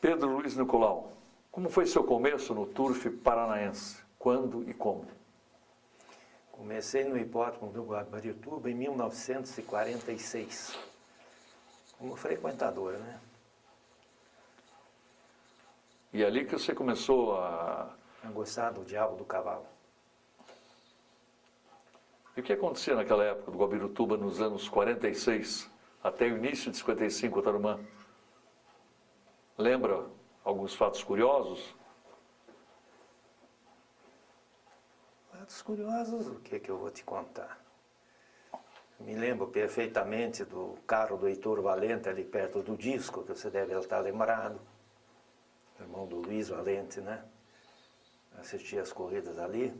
Pedro Luiz Nicolau, como foi seu começo no Turf paranaense? Quando e como? Comecei no hipódromo do Guabarituba em 1946, como frequentador, né? E ali que você começou a... A gostar do diabo do cavalo. E o que acontecia naquela época do Guabirutuba, nos anos 46, até o início de 55, Tarumã? Lembra alguns fatos curiosos? Fatos curiosos, o que eu vou te contar? Me lembro perfeitamente do carro do Heitor Valente ali perto do disco, que você deve estar lembrado. Irmão do Luiz Valente, né? Assisti as corridas ali.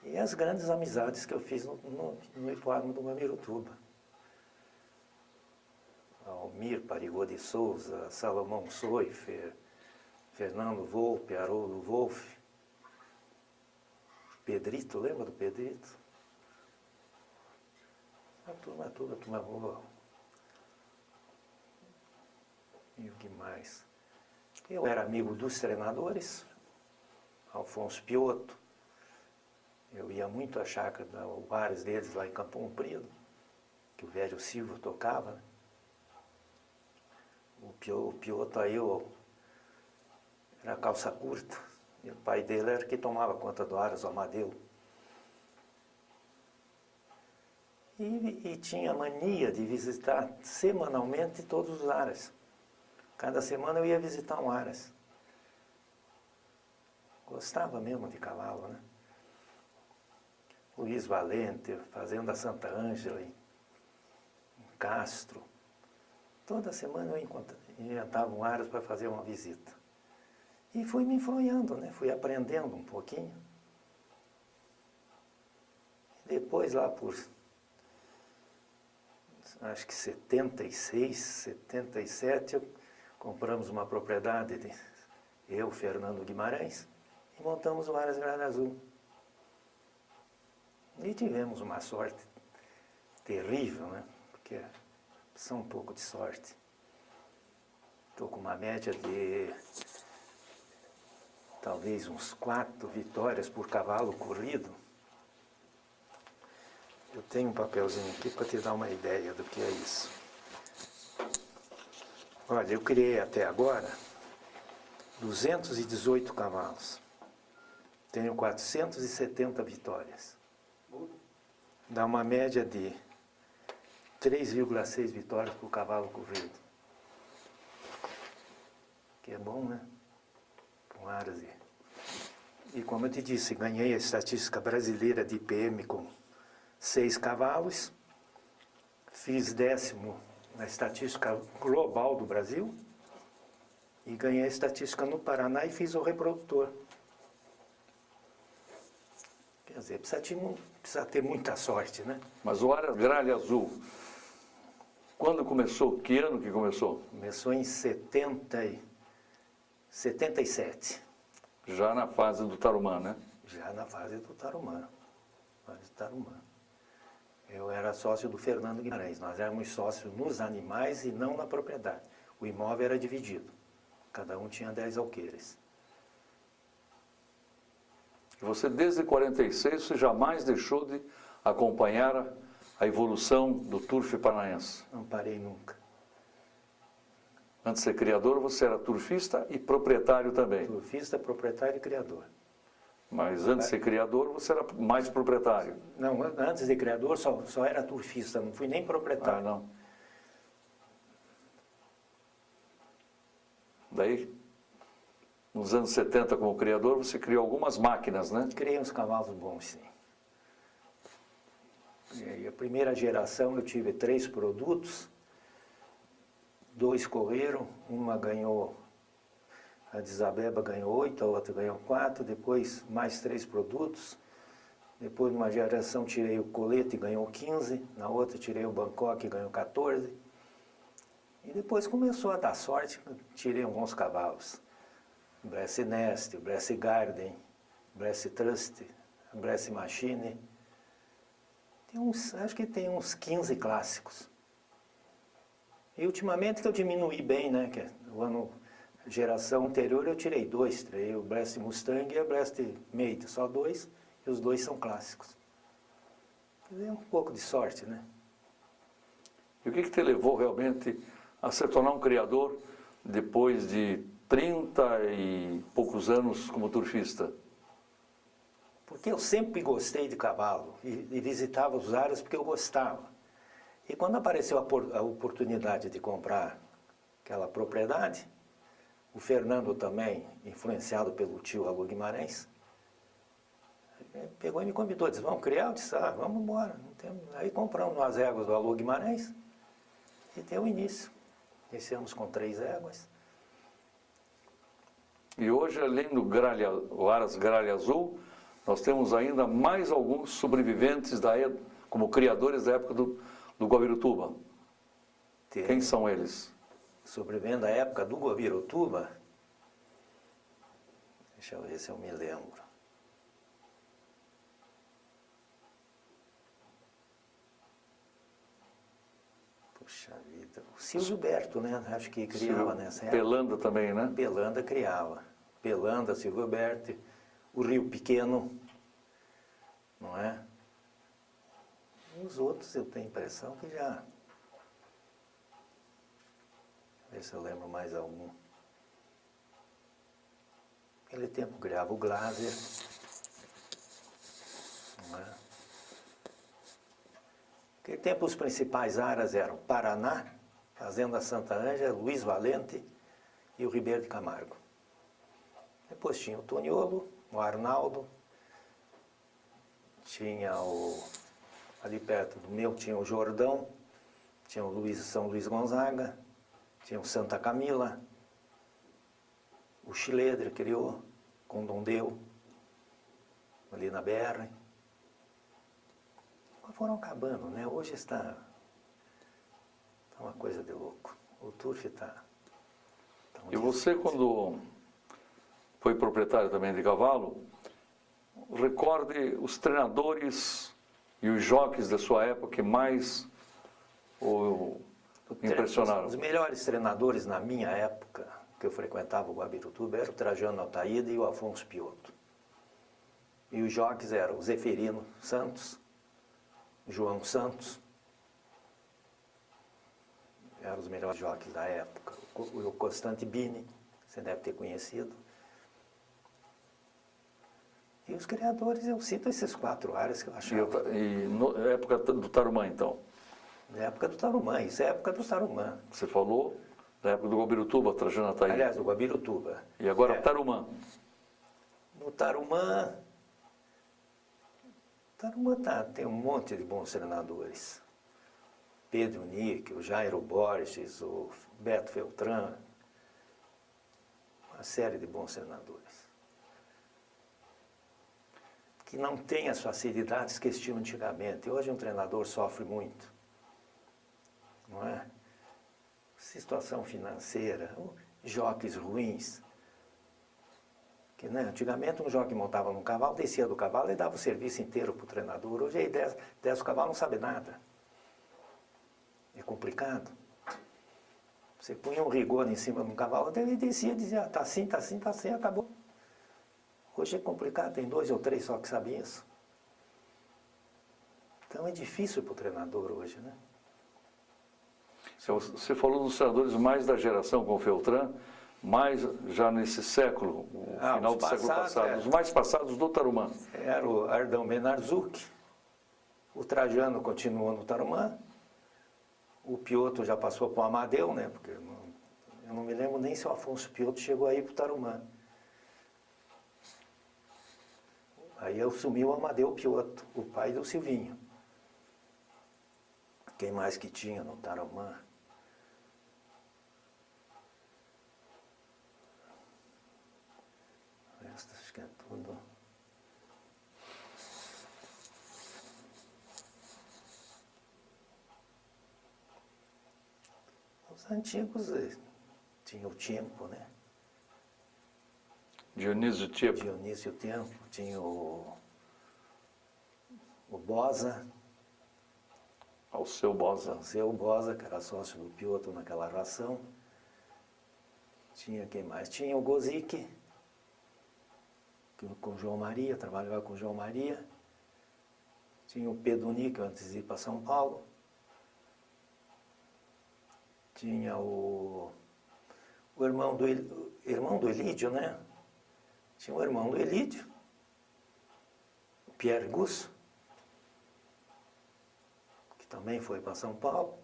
E as grandes amizades que eu fiz no hipódromo do Guabirutuba. Almir Parigô de Souza, Salomão Soifer, Fernando Volpe, Haroldo Wolff, Pedrito, lembra do Pedrito? A turma boa. E o que mais? Eu era amigo dos treinadores, Alfonso Piotto. Eu ia muito à chácara, os bares deles lá em Campo Comprido, que o velho Silvio tocava, né? O Piotto aí era calça curta, e o pai dele era que tomava conta do Aras, o Amadeu. E tinha mania de visitar semanalmente todos os Aras. Cada semana eu ia visitar um Aras. Gostava mesmo de cavalo, né? Luiz Valente, Fazenda Santa Ângela, em Castro. Toda semana eu inventava um Aras para fazer uma visita. E fui me enfronhando, né? Fui aprendendo um pouquinho. Depois lá por, acho que 76, 77, compramos uma propriedade, eu, Fernando Guimarães, e montamos o Aras Gralha Azul. E tivemos uma sorte terrível, né? Porque são um pouco de sorte. Estou com uma média de talvez uns 4 vitórias por cavalo corrido. Eu tenho um papelzinho aqui para te dar uma ideia do que é isso. Olha, eu criei até agora 218 cavalos. Tenho 470 vitórias. Dá uma média de 3,6 vitórias por cavalo corrido. Que é bom, né? Com Aras. E como eu te disse, ganhei a estatística brasileira de IPM com 6 cavalos. Fiz 10º na estatística global do Brasil. E ganhei a estatística no Paraná e fiz o reprodutor. Quer dizer, precisa ter muita sorte, né? Mas o Aras Gralha Azul, quando começou? Que ano que começou? Começou em 77. Já na fase do Tarumã, né? Já na fase do Tarumã. Eu era sócio do Fernando Guimarães. Nós éramos sócios nos animais e não na propriedade. O imóvel era dividido. Cada um tinha 10 alqueires. E você, desde 46, você jamais deixou de acompanhar a evolução do turf paranaense? Não parei nunca. Antes de ser criador, você era turfista e proprietário também. Turfista, proprietário e criador. Mas antes de ser criador, você era mais proprietário. Não, antes de criador só era turfista, não fui nem proprietário. Ah, não. Daí, nos anos 70, como criador, você criou algumas máquinas, né? Criei uns cavalos bons, sim. E a primeira geração eu tive 3 produtos, 2 correram, uma ganhou, a de Isabeba ganhou 8, a outra ganhou 4, depois mais 3 produtos. Depois, numa geração, tirei o Colete e ganhou 15, na outra tirei o Bangkok e ganhou 14. E depois começou a dar sorte, tirei alguns cavalos. Bresse Nest, Bresse Garden, Bresse Trust, Bresse Machine. Acho que tem uns 15 clássicos. E ultimamente que eu diminuí bem, né? Que o ano, geração anterior eu tirei 2, tirei o Blast Mustang e a Blast Mate, só 2, e os 2 são clássicos. Quer dizer, um pouco de sorte, né? E o que te levou realmente a se tornar um criador depois de 30 e poucos anos como turfista? Porque eu sempre gostei de cavalo e visitava os aras porque eu gostava. E quando apareceu a oportunidade de comprar aquela propriedade, o Fernando também, influenciado pelo tio Alô Guimarães, pegou e me convidou, disse, vamos criar? Eu disse, vamos embora. Aí compramos as éguas do Alô Guimarães e deu início. Iniciamos com 3 éguas. E hoje, além do o Aras Gralha Azul, nós temos ainda mais alguns sobreviventes como criadores da época do Guabirutuba. Quem são eles? Sobrevivendo da época do Guabirutuba, deixa eu ver se eu me lembro. Puxa vida, o Silvio Berto, né? Acho que criava nessa época. Pelanda também, né? Pelanda criava. Pelanda, Silvio Berto, o Rio Pequeno, não é? E os outros eu tenho a impressão que já... Ver se eu lembro mais algum. Naquele tempo criava o Glaser, não é? Naquele tempo os principais aras eram Paraná, Fazenda Santa Ângela, Luiz Valente e o Ribeiro de Camargo. Depois tinha o Toniolo, o Arnaldo, tinha ali perto do meu tinha o Jordão, tinha o São Luís Gonzaga, tinha o Santa Camila, o Chiledre criou, com Dondeu, ali na BR. Foram acabando, né? Hoje está uma coisa de louco. O turf está... E você, quando foi proprietário também de cavalo, recorde os treinadores e os jockeys da sua época que mais o impressionaram. Os melhores treinadores na minha época, que eu frequentava o Guabirutuba, era o Trajano Altaída e o Afonso Piotto. E os jockeys eram o Zeferino Santos, João Santos, eram os melhores jockeys da época. O Constante Bini, você deve ter conhecido. E os criadores, eu cito esses 4 áreas que eu achava. E na época do Tarumã, então? Na época do Tarumã, isso é época do Tarumã. Você falou da época do Guabirutuba, Trajano Altaída. Aliás, do Guabirutuba. E agora Tarumã. No Tarumã... Tarumã tem um monte de bons treinadores. Pedro Nick, o Jairo Borges, o Beto Feltran. Uma série de bons treinadores. Que não têm as facilidades que eles tinham antigamente. Hoje um treinador sofre muito. Não é? Situação financeira, jockeys ruins. Que, né, antigamente um jockey montava num cavalo, descia do cavalo e dava o serviço inteiro para o treinador. Hoje aí desce o cavalo, não sabe nada. É complicado. Você punha um rigor em cima de um cavalo, ele descia e dizia, tá assim, acabou. Hoje é complicado, tem 2 ou 3 só que sabem isso. Então é difícil para o treinador hoje, né? Você falou dos treinadores mais da geração com o Feltran, mais já nesse século, o final do século passado, os mais passados do Tarumã. Era o Ardão Benarzuc, o Trajano continuou no Tarumã, o Piotto já passou para o Amadeu, né? Porque eu não me lembro nem se o Afonso Piotto chegou aí para o Tarumã. Aí assumiu o Amadeu Piotto, o pai do Silvinho. Quem mais que tinha no Tarumã? Acho que é tudo. Os antigos tinha o Tempo, né? Dionísio Tempo. Dionísio Tempo, tinha o Bosa. Alceu Bosa. Alceu Bosa, que era sócio do Piotr naquela ração. Tinha quem mais? Tinha o Gozic, com o João Maria, trabalhava com o João Maria. Tinha o Peduni, que antes de ir para São Paulo. Tinha o irmão do Elídio, né? Tinha o irmão do Elídio, o Pierre Gusso, que também foi para São Paulo.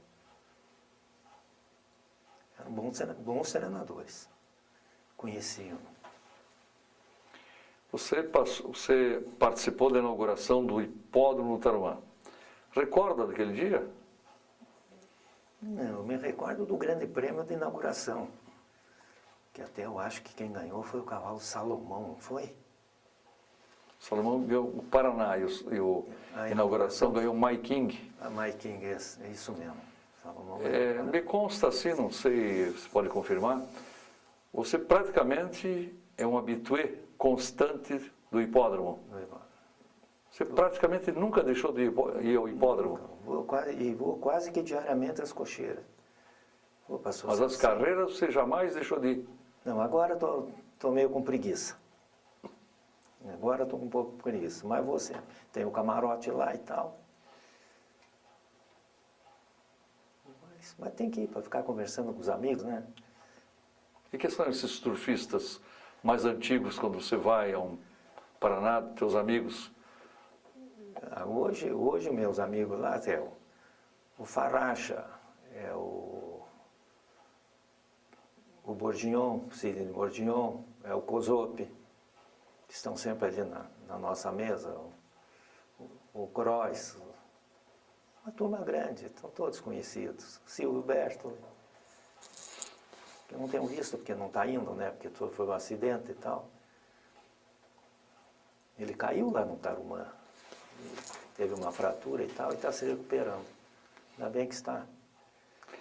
Eram bons treinadores, conheciam. Você participou da inauguração do Hipódromo do Tarumã. Recorda daquele dia? Não, eu me recordo do grande prêmio de inauguração, que até eu acho que quem ganhou foi o cavalo Salomão, não foi? Salomão ganhou o Paraná e a inauguração ganhou o My King. A My King, é isso mesmo. Salomão me consta assim, não sei se pode confirmar, você praticamente é um habitué constante do hipódromo. Você praticamente nunca deixou de ir ao hipódromo. Vou quase que diariamente às cocheiras. Mas as carreiras você jamais deixou de ir? Não, agora estou meio com preguiça. Agora estou com um pouco com preguiça, mas vou sempre. Tem o camarote lá e tal. Mas tem que ir para ficar conversando com os amigos, né? E que são esses surfistas mais antigos quando você vai a Paraná, teus amigos? Hoje meus amigos lá, é o Faracha, é o Bourguignon, o Sidney Bourguignon, é o Cosope, que estão sempre ali na nossa mesa, o Croix, uma turma grande, estão todos conhecidos, Silvio Bertoli, que eu não tenho visto porque não está indo, né, porque foi um acidente e tal. Ele caiu lá no Tarumã, teve uma fratura e tal, e está se recuperando. Ainda bem que está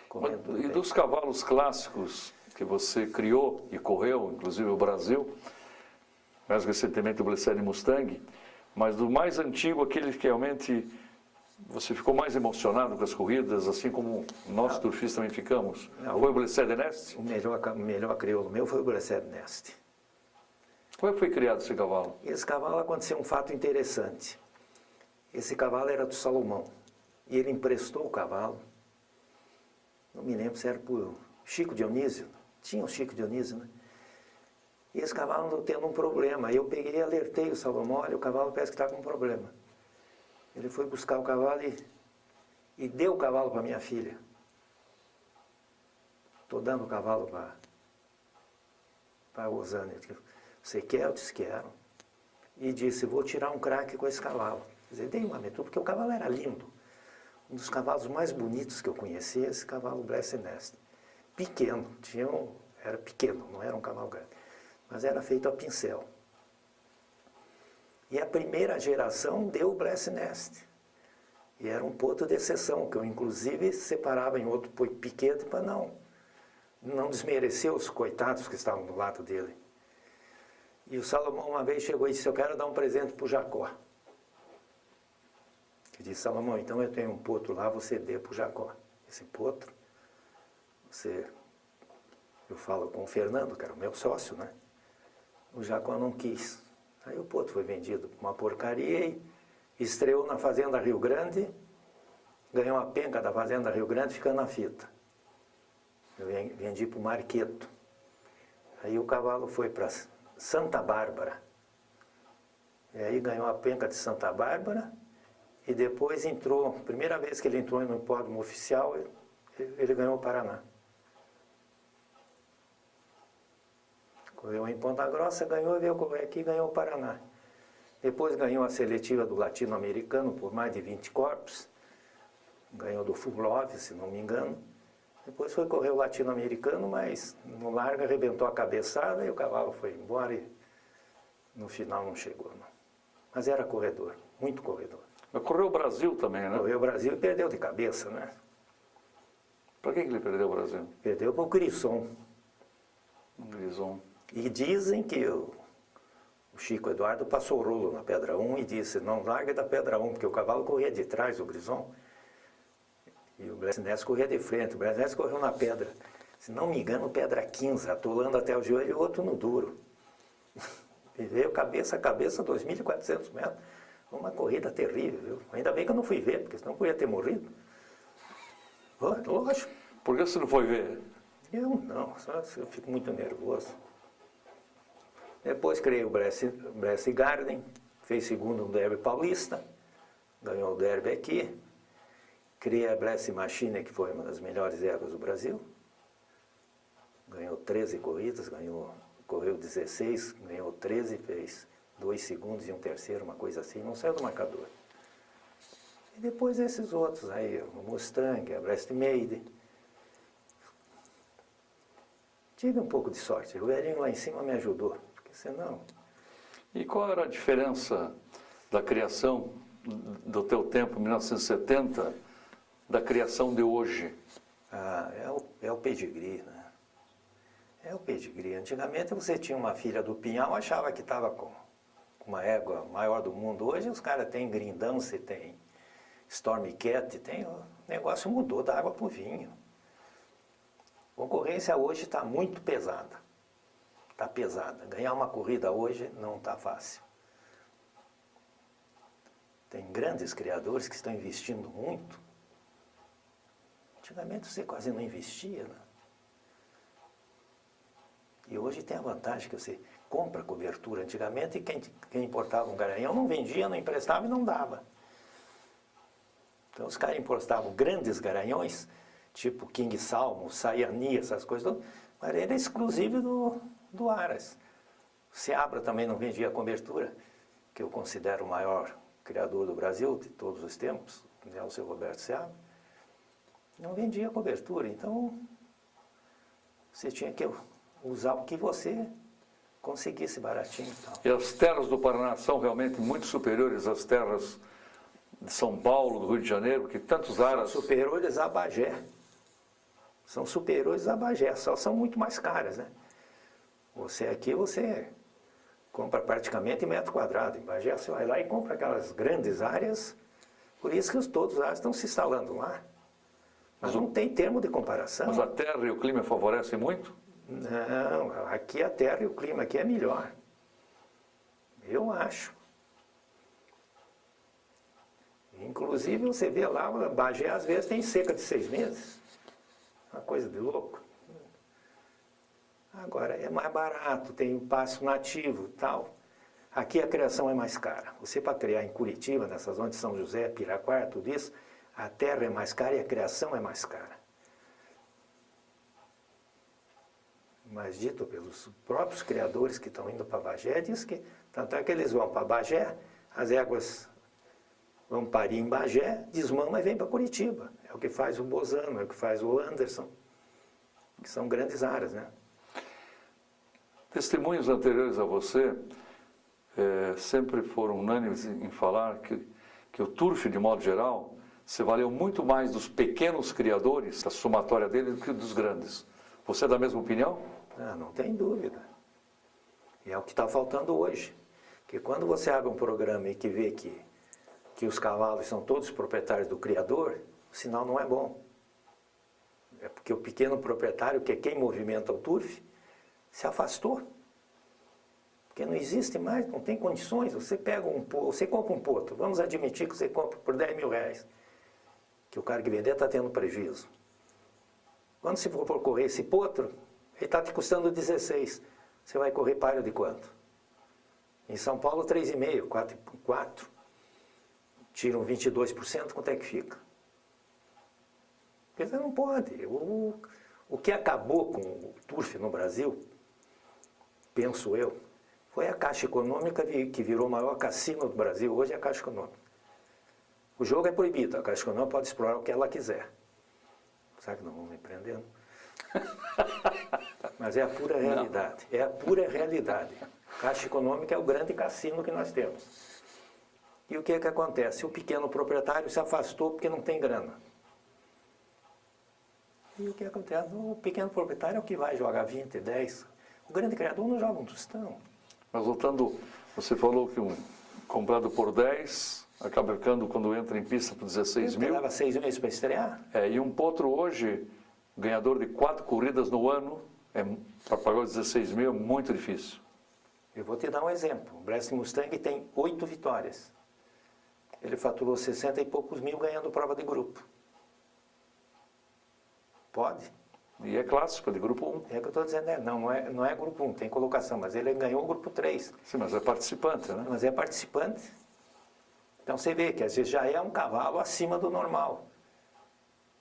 correndo tudo bem. Dos cavalos clássicos que você criou e correu, inclusive o Brasil, mais recentemente o Blessed Mustang, mas do mais antigo, aquele que realmente você ficou mais emocionado com as corridas, assim como nós turfistas também ficamos, foi o Blessed Nest? O melhor crioulo meu foi o Blessed Nest. Como é que foi criado esse cavalo? Esse cavalo aconteceu um fato interessante. Esse cavalo era do Salomão. E ele emprestou o cavalo. Não me lembro se era por Chico Dionísio. Tinha o Chico Dionísio, né? E esse cavalo andou tendo um problema. Eu peguei e alertei o Salomão, olha, o cavalo parece que está com um problema. Ele foi buscar o cavalo e deu o cavalo para minha filha. Estou dando o cavalo para a Rosane. Você quer? Eu disse, quero. E disse, vou tirar um craque com esse cavalo. Quer dizer, dei uma aventura, porque o cavalo era lindo. Um dos cavalos mais bonitos que eu conheci, esse cavalo Blessed Nest. Pequeno, era pequeno, não era um cavalo grande. Mas era feito a pincel. E a primeira geração deu o Blessed Nest. E era um ponto de exceção, que eu inclusive separava em outro piquete para não desmerecer os coitados que estavam do lado dele. E o Salomão uma vez chegou e disse, eu quero dar um presente para o Jacó. Eu disse, Salomão, então eu tenho um potro lá, você dê para o Jacó. Esse potro, eu falo com o Fernando, que era o meu sócio, né? O Jacó não quis. Aí o potro foi vendido por uma porcaria e estreou na Fazenda Rio Grande, ganhou a penca da Fazenda Rio Grande ficando na fita. Eu vendi para o Marqueto. Aí o cavalo foi para Santa Bárbara. E aí ganhou a penca de Santa Bárbara e depois entrou, primeira vez que ele entrou no hipódromo oficial, ele ganhou o Paraná. Correu em Ponta Grossa, ganhou, veio correr aqui e ganhou o Paraná. Depois ganhou a seletiva do latino-americano por mais de 20 corpos. Ganhou do Full Love, se não me engano. Depois foi correr o latino-americano, mas no largo arrebentou a cabeçada e o cavalo foi embora e no final não chegou. Não. Mas era corredor, muito corredor. Mas correu o Brasil também, né? Correu o Brasil e perdeu de cabeça, né? Para que ele perdeu o Brasil? Perdeu para o Grissom. Grison. E dizem que o Chico Eduardo passou o rolo na Pedra 1 e disse, não larga da Pedra 1, porque o cavalo corria de trás, o Grison. E o Brassinets corria de frente. O Brassinets correu na pedra, se não me engano, pedra 15, atolando até o joelho e o outro no duro. E veio cabeça a cabeça, 2.400 metros. Uma corrida terrível, viu? Ainda bem que eu não fui ver, porque senão eu podia ter morrido. Lógico. Por que você não foi ver? Eu não, só eu fico muito nervoso. Depois criei o Bressi Garden, fez segundo no Derby Paulista, ganhou o Derby aqui. Criei a Bressi Machine, que foi uma das melhores éguas do Brasil. Ganhou 13 corridas, correu 16, ganhou 13, fez 2 segundos e um terceiro, uma coisa assim, não saiu do marcador. E depois esses outros aí, o Mustang, a Breast Maid. Tive um pouco de sorte, o velhinho lá em cima me ajudou, porque senão... E qual era a diferença da criação do teu tempo, 1970, da criação de hoje? Ah, é o pedigree, né? É o pedigree. Antigamente você tinha uma filha do Pinhal, achava que estava com uma égua maior do mundo. Hoje os caras têm Grindance, tem Stormcat, o negócio mudou da água para o vinho. A concorrência hoje está muito pesada. Está pesada. Ganhar uma corrida hoje não está fácil. Tem grandes criadores que estão investindo muito. Antigamente você quase não investia, né? E hoje tem a vantagem que você compra cobertura. Antigamente quem importava um garanhão não vendia, não emprestava e não dava. Então os caras importavam grandes garanhões, tipo King Salmo, Sayani, essas coisas, mas era exclusivo do Aras. Seabra também não vendia cobertura, que eu considero o maior criador do Brasil de todos os tempos, né, o seu Roberto Seabra. Não vendia cobertura, então você tinha que usar o que você conseguisse baratinho. Então. E as terras do Paraná são realmente muito superiores às terras de São Paulo, do Rio de Janeiro, que tantos aras... São superiores a Bagé. São superiores a Bagé, só são muito mais caras, né? Você compra praticamente metro quadrado. Em Bagé você vai lá e compra aquelas grandes áreas, por isso que todos os áreas estão se instalando lá. Mas não tem termo de comparação. Mas a terra e o clima favorecem muito? Não, aqui a terra e o clima aqui é melhor. Eu acho. Inclusive você vê lá, Bagé às vezes tem seca de 6 meses. Uma coisa de louco. Agora é mais barato, tem um pasto nativo e tal. Aqui a criação é mais cara. Você para criar em Curitiba, nessas zonas de São José, Piraquara, tudo isso, a terra é mais cara e a criação é mais cara. Mas dito pelos próprios criadores que estão indo para Bagé, diz que, tanto é que eles vão para Bagé, as éguas vão parir em Bagé, desmama e vem para Curitiba. É o que faz o Bozano, é o que faz o Anderson, que são grandes áreas, né? Testemunhos anteriores a você sempre foram unânimes em falar que o turf, de modo geral, se valeu muito mais dos pequenos criadores, da somatória dele, do que dos grandes. Você é da mesma opinião? Ah, não tem dúvida. E é o que está faltando hoje. Porque quando você abre um programa e que vê que os cavalos são todos proprietários do criador, o sinal não é bom. É porque o pequeno proprietário, que é quem movimenta o turf, se afastou. Porque não existe mais, não tem condições. Você compra um potro, vamos admitir que você compra por 10 mil reais. Que o cara que vender está tendo prejuízo. Quando você for correr esse potro, ele está te custando 16. Você vai correr palio de quanto? Em São Paulo, 3,5, 4. Tiram 22%, quanto é que fica? Porque você não pode. O que acabou com o turf no Brasil, penso eu, foi a Caixa Econômica que virou o maior cassino do Brasil. Hoje é a Caixa Econômica. O jogo é proibido, a Caixa Econômica pode explorar o que ela quiser. Será que não vão me prendendo? Mas é a pura realidade. É a pura realidade. A Caixa Econômica é o grande cassino que nós temos. E o que é que acontece? O pequeno proprietário se afastou porque não tem grana. E o que acontece? O pequeno proprietário é o que vai jogar 20, 10. O grande criador não joga um tostão. Mas voltando, você falou que comprado por 10, acaba ficando quando entra em pista por 16 mil. Leva 6 meses para estrear. E um potro hoje, ganhador de 4 corridas no ano, para pagar os 16 mil é muito difícil. Eu vou te dar um exemplo. O Brest Mustang tem 8 vitórias. Ele faturou 60 e poucos mil ganhando prova de grupo. Pode? E é clássico, de grupo 1. É o que eu estou dizendo, não é grupo 1, tem colocação, mas ele ganhou o grupo 3. Sim, mas é participante, né? Mas é participante. Então você vê que às vezes já é um cavalo acima do normal.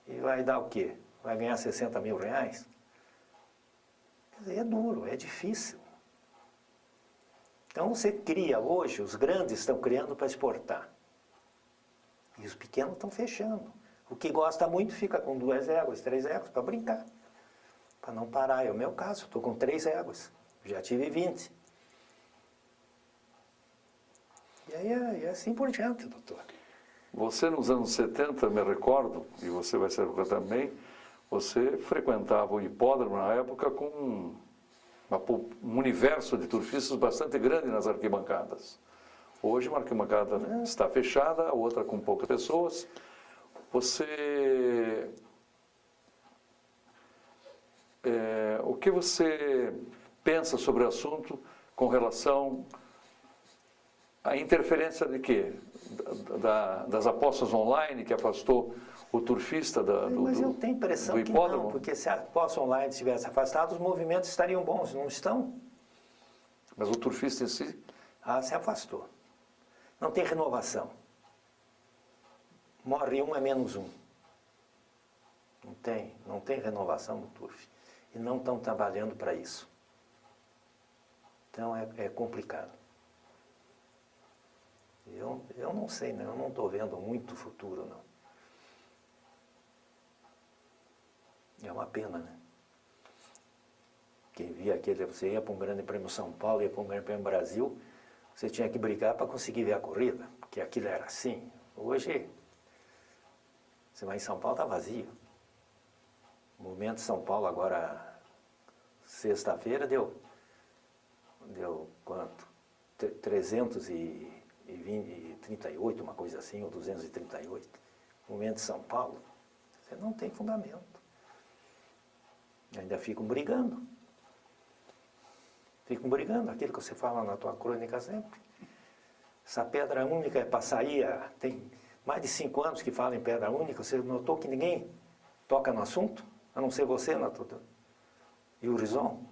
E vai dar o quê? Vai ganhar 60 mil reais? Quer dizer, é duro, é difícil. Então você cria hoje, os grandes estão criando para exportar. E os pequenos estão fechando. O que gosta muito fica com 2 éguas, 3 éguas, para brincar. Para não parar. É o meu caso, estou com 3 éguas. Já tive 20. E aí é assim por diante, doutor. Você nos anos 70, me recordo, e você vai se recordar também, você frequentava o hipódromo na época com um universo de turfistas bastante grande nas arquibancadas. Hoje uma arquibancada está fechada, a outra com poucas pessoas. O que você pensa sobre o assunto com relação à interferência de quê? Das apostas online que afastou o turfista Mas eu tenho a impressão do que hipódromo? não, porque se a aposta online tivesse afastado, os movimentos estariam bons, não estão? Mas o turfista em si? Se afastou. Não tem renovação. Morre um, é menos um. Não tem renovação no turf. E não estão trabalhando para isso. Então é complicado. Eu não sei, né? Eu não estou vendo muito futuro, não. É uma pena, né? Quem via você ia para um Grande Prêmio São Paulo, ia para um Grande Prêmio Brasil, você tinha que brigar para conseguir ver a corrida, porque aquilo era assim. Hoje, você vai em São Paulo, está vazio. O movimento de São Paulo agora, sexta-feira, deu quanto? 338, uma coisa assim, ou 238. O movimento de São Paulo, você não tem fundamento. Ainda ficam brigando. Ficam brigando, aquilo que você fala na tua crônica sempre. Essa pedra única é para sair, tem mais de 5 anos que fala em pedra única, você notou que ninguém toca no assunto? A não ser você, e o Rizon.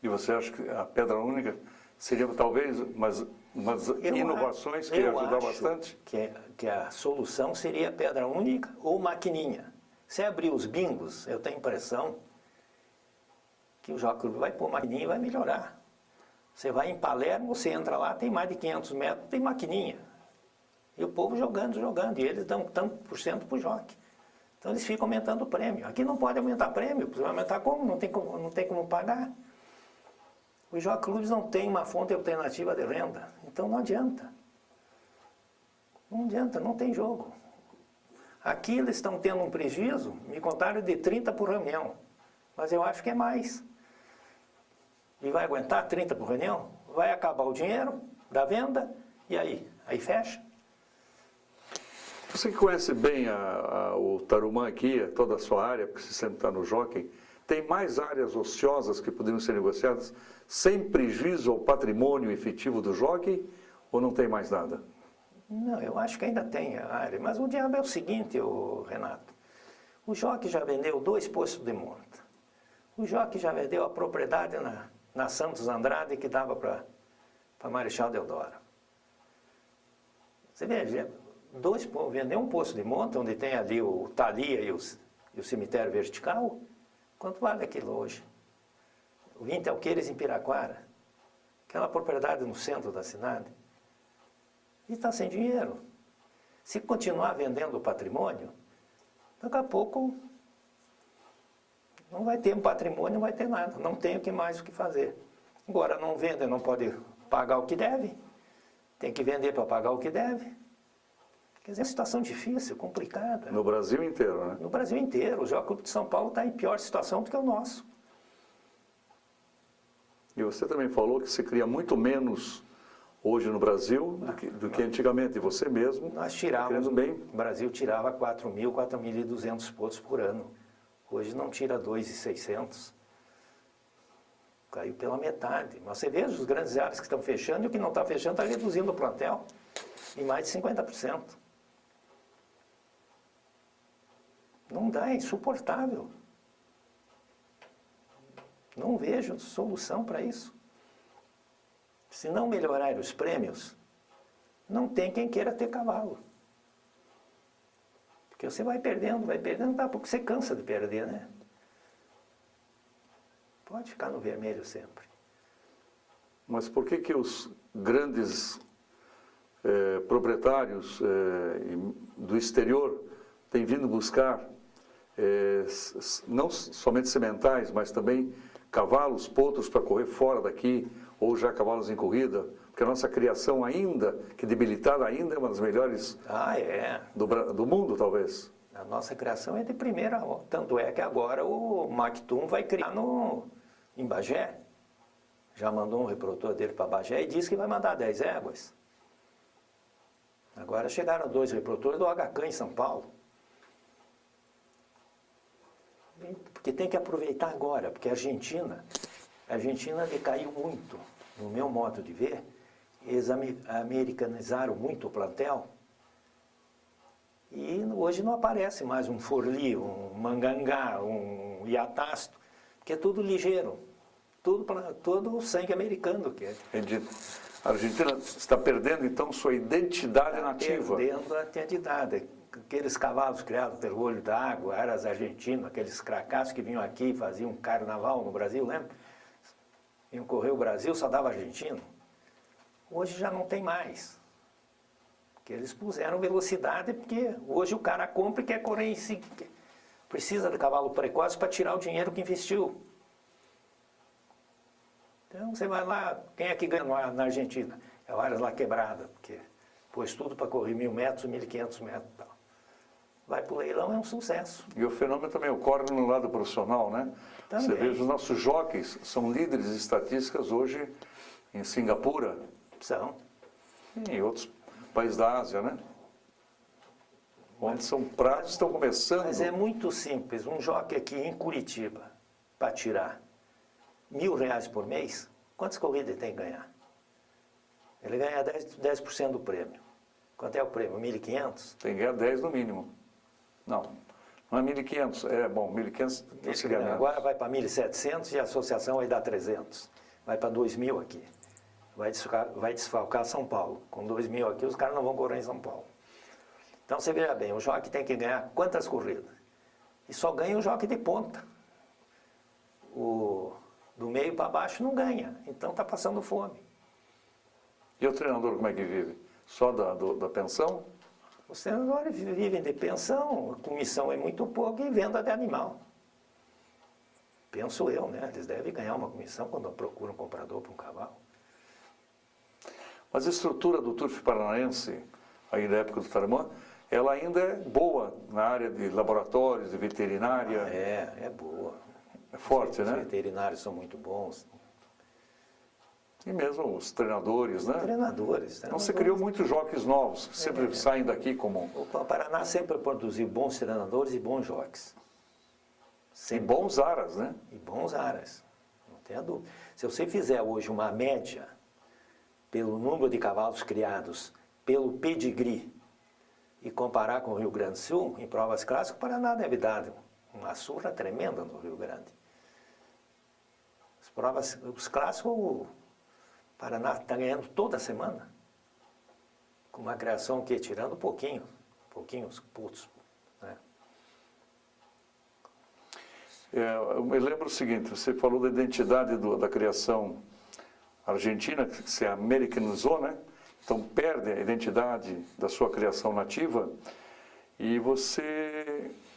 E você acha que a pedra única seria talvez umas inovações que ia ajudar bastante? Que a solução seria pedra única ou maquininha. Se abrir os bingos, eu tenho a impressão que o Jockey Club vai pôr maquininha e vai melhorar. Você vai em Palermo, você entra lá, tem mais de 500 metros, tem maquininha. E o povo jogando, e eles dão tanto por cento para o jockey. Então eles ficam aumentando o prêmio. Aqui não pode aumentar prêmio, você vai aumentar como? Não tem como pagar. Os Jockey Clubs não têm uma fonte alternativa de renda, então não adianta. Não adianta, não tem jogo. Aqui eles estão tendo um prejuízo, me contaram, de 30 por reunião, mas eu acho que é mais. E vai aguentar 30 por reunião? Vai acabar o dinheiro da venda, e aí? Aí fecha. Você que conhece bem o Tarumã aqui, toda a sua área, porque você sempre está no jockey, tem mais áreas ociosas que poderiam ser negociadas sem prejuízo ao patrimônio efetivo do jockey, ou não tem mais nada? Não, eu acho que ainda tem a área, mas o diabo é o seguinte, Renato. O jockey já vendeu 2 postos de monta. O jockey já vendeu a propriedade na Santos Andrade que dava para Marechal Deodoro. Você vê, vender um posto de monta, onde tem ali o Thalia e o cemitério vertical, quanto vale aquilo hoje? O 20 Alqueires em Piraquara, aquela propriedade no centro da cidade. E está sem dinheiro. Se continuar vendendo o patrimônio, daqui a pouco não vai ter um patrimônio, não vai ter nada. Não tem mais o que fazer. Agora não vende, não pode pagar o que deve. Tem que vender para pagar o que deve. Quer dizer, é uma situação difícil, complicada. No Brasil inteiro, né? No Brasil inteiro. O Jockey Club de São Paulo está em pior situação do que o nosso. E você também falou que você cria muito menos hoje no Brasil do que antigamente. E você mesmo, Nós tirávamos, bem. o Brasil tirava 4.000, 4.200 potos por ano. Hoje não tira 2.600. Caiu pela metade. Mas você vê os grandes áreas que estão fechando e o que não está fechando está reduzindo o plantel em mais de 50%. Não dá, é insuportável. Não vejo solução para isso. Se não melhorarem os prêmios, não tem quem queira ter cavalo. Porque você vai perdendo, daqui a pouco você cansa de perder, né? Pode ficar no vermelho sempre. Mas por que os grandes proprietários do exterior têm vindo buscar não somente sementais, mas também cavalos, potros para correr fora daqui, ou já cavalos em corrida? Porque a nossa criação ainda, que debilitada ainda, é uma das melhores do mundo, talvez. A nossa criação é de primeira, tanto é que agora o Mactum vai criar em Bagé. Já mandou um reprodutor dele para Bagé e disse que vai mandar 10 éguas. Agora chegaram 2 reprodutores do HK em São Paulo. Porque tem que aproveitar agora, porque a Argentina decaiu muito, no meu modo de ver. Eles americanizaram muito o plantel. E hoje não aparece mais um Forli, um Mangangá, um Iatasto, porque é tudo ligeiro, todo sangue americano. Entendi. A Argentina está perdendo, então, sua identidade nativa. Perdendo a identidade. Aqueles cavalos criados pelo olho d'água, aras argentinos, aqueles cracassos que vinham aqui e faziam um carnaval no Brasil, lembra? Vinham correr o Brasil, só dava argentino. Hoje já não tem mais. Porque eles puseram velocidade, porque hoje o cara compra e quer correr em si. Precisa de cavalo precoce para tirar o dinheiro que investiu. Então você vai lá, quem é que ganha na Argentina? É o Aras lá Quebrada, porque pôs tudo para correr 1.000 metros, 1.500 metros e tal. Vai para o leilão, é um sucesso. E o fenômeno também ocorre no lado profissional, né? Também. Você vê, os nossos jockeys são líderes de estatísticas hoje em Singapura. São. E em outros países da Ásia, né? Onde são pratos estão começando. Mas é muito simples. Um jockey aqui em Curitiba, para tirar R$1.000 por mês, quantas corridas ele tem que ganhar? Ele ganha 10% do prêmio. Quanto é o prêmio? 1.500? Tem que ganhar 10 no mínimo. Não é 1.500. É bom, 1.500 seria menos. Agora vai para 1.700 e a associação vai dar 300. Vai para 2.000 aqui. Vai desfalcar São Paulo. Com 2.000 aqui, os caras não vão correr em São Paulo. Então você veja bem, o jockey tem que ganhar quantas corridas? E só ganha o jockey de ponta. O do meio para baixo não ganha. Então está passando fome. E o treinador como é que vive? Só da pensão? Os treinadores vivem de pensão, a comissão é muito pouco e venda de animal. Penso eu, né? Eles devem ganhar uma comissão quando procuram um comprador para um cavalo. Mas a estrutura do turf paranaense, aí na época do Tarumã, ela ainda é boa na área de laboratórios, de veterinária. É boa. É forte, né? Os veterinários são muito bons. E mesmo os treinadores, né? Treinadores. Então você criou muitos jockeys novos, que sempre saem daqui como... O Paraná sempre produziu bons treinadores e bons jockeys. E bons aras, né? E bons aras, não tenha dúvida. Se você fizer hoje uma média pelo número de cavalos criados, pelo pedigree, e comparar com o Rio Grande do Sul, em provas clássicas, o Paraná deve dar uma surra tremenda no Rio Grande. Os clássicos, o Paraná está ganhando toda semana, com uma criação que tirando pouquinhos putos, né? Eu me lembro o seguinte, você falou da identidade da criação argentina, que se americanizou, né? Então perde a identidade da sua criação nativa. E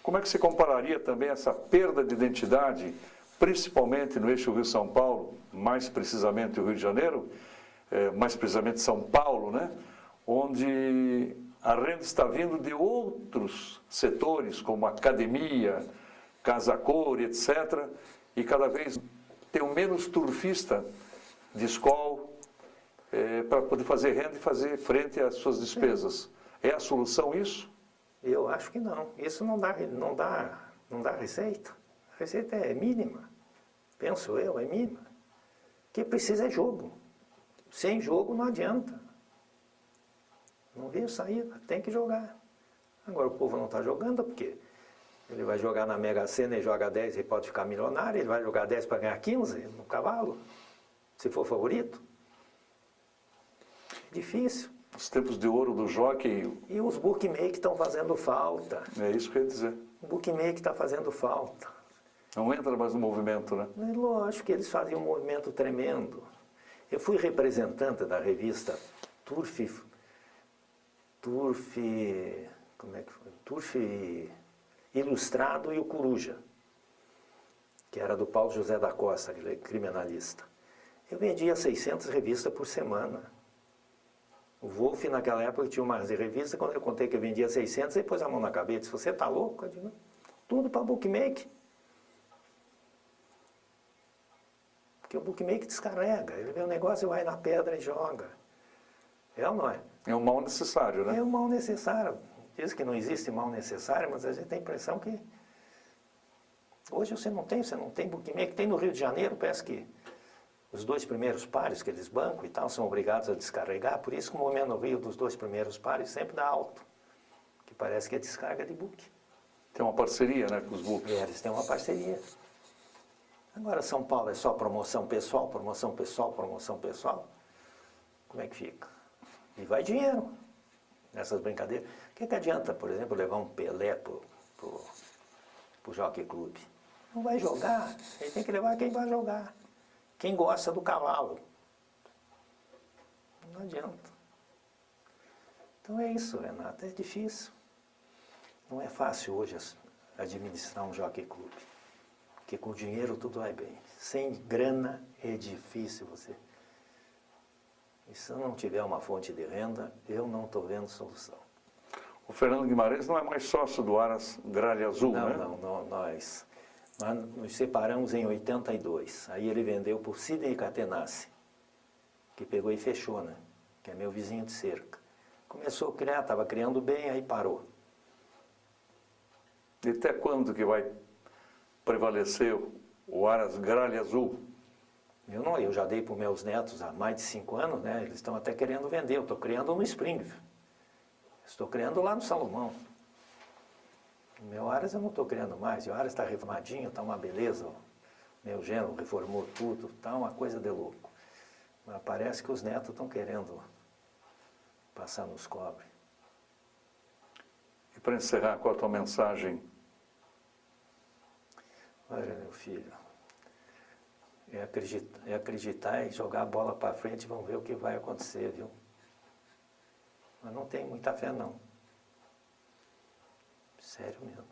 como é que você compararia também essa perda de identidade, principalmente no eixo Rio-São Paulo, mais precisamente o Rio de Janeiro, mais precisamente São Paulo, né? Onde a renda está vindo de outros setores, como academia, casa-cor, etc. E cada vez tem menos turfista de escola, para poder fazer renda e fazer frente às suas despesas. É a solução isso? Eu acho que não. Isso não dá receita. A receita é mínima. Penso eu, é mínima. O que precisa é jogo. Sem jogo não adianta. Não veio saída, tem que jogar. Agora o povo não está jogando porque ele vai jogar na Mega Sena e joga 10 e pode ficar milionário, ele vai jogar 10 para ganhar 15 no cavalo, se for favorito. Difícil. Os tempos de ouro do jockey. E os bookmakers estão fazendo falta. É isso que eu ia dizer. O bookmaker está fazendo falta. Não entra mais no movimento, né? É lógico que eles fazem um movimento tremendo. Eu fui representante da revista Turf Ilustrado e o Coruja, que era do Paulo José da Costa, criminalista. Eu vendia 600 revistas por semana. O Wolff, naquela época, tinha umas revistas, quando eu contei que eu vendia 600, ele pôs a mão na cabeça e disse, você está louco? Eu digo, tudo para bookmaker. Porque o bookmaker descarrega, ele vê o negócio, vai na pedra e joga. É ou não é? É um mal necessário, né? É um mal necessário. Diz que não existe mal necessário, mas a gente tem a impressão que hoje você não tem bookmaker. Tem no Rio de Janeiro, parece que os 2 primeiros pares que eles bancam e tal são obrigados a descarregar, por isso que o movimento no Rio dos 2 primeiros pares sempre dá alto, que parece que é descarga de book. Tem uma parceria, né, com os books. Eles têm uma parceria. Agora São Paulo é só promoção pessoal, promoção pessoal, promoção pessoal. Como é que fica? E vai dinheiro nessas brincadeiras. O que adianta, por exemplo, levar um Pelé pro Jockey Club? Não vai jogar, ele tem que levar quem vai jogar. Quem gosta do cavalo. Não adianta. Então é isso, Renato, é difícil. Não é fácil hoje administrar um Jockey Club. Porque com dinheiro tudo vai bem. Sem grana é difícil você... E se eu não tiver uma fonte de renda, eu não estou vendo solução. O Fernando Guimarães não é mais sócio do Aras Gralha Azul, né? Não, nós nos separamos em 82. Aí ele vendeu por Sidney Catenacci, que pegou e fechou, né? Que é meu vizinho de cerca. Começou a criar, estava criando bem, aí parou. E até quando que vai prevalecer o Aras Gralha Azul? Eu já dei para os meus netos há mais de 5 anos, né? Eles estão até querendo vender. Eu estou criando no Springfield. Estou criando lá no Salomão. O meu Aras eu não estou criando mais. O Aras está reformadinho, está uma beleza. Meu genro reformou tudo, está uma coisa de louco. Mas parece que os netos estão querendo passar nos cobre. E para encerrar, qual a tua mensagem? Olha, meu filho, é acreditar e jogar a bola para frente e vamos ver o que vai acontecer, viu? Mas não tem muita fé, não. Sério mesmo.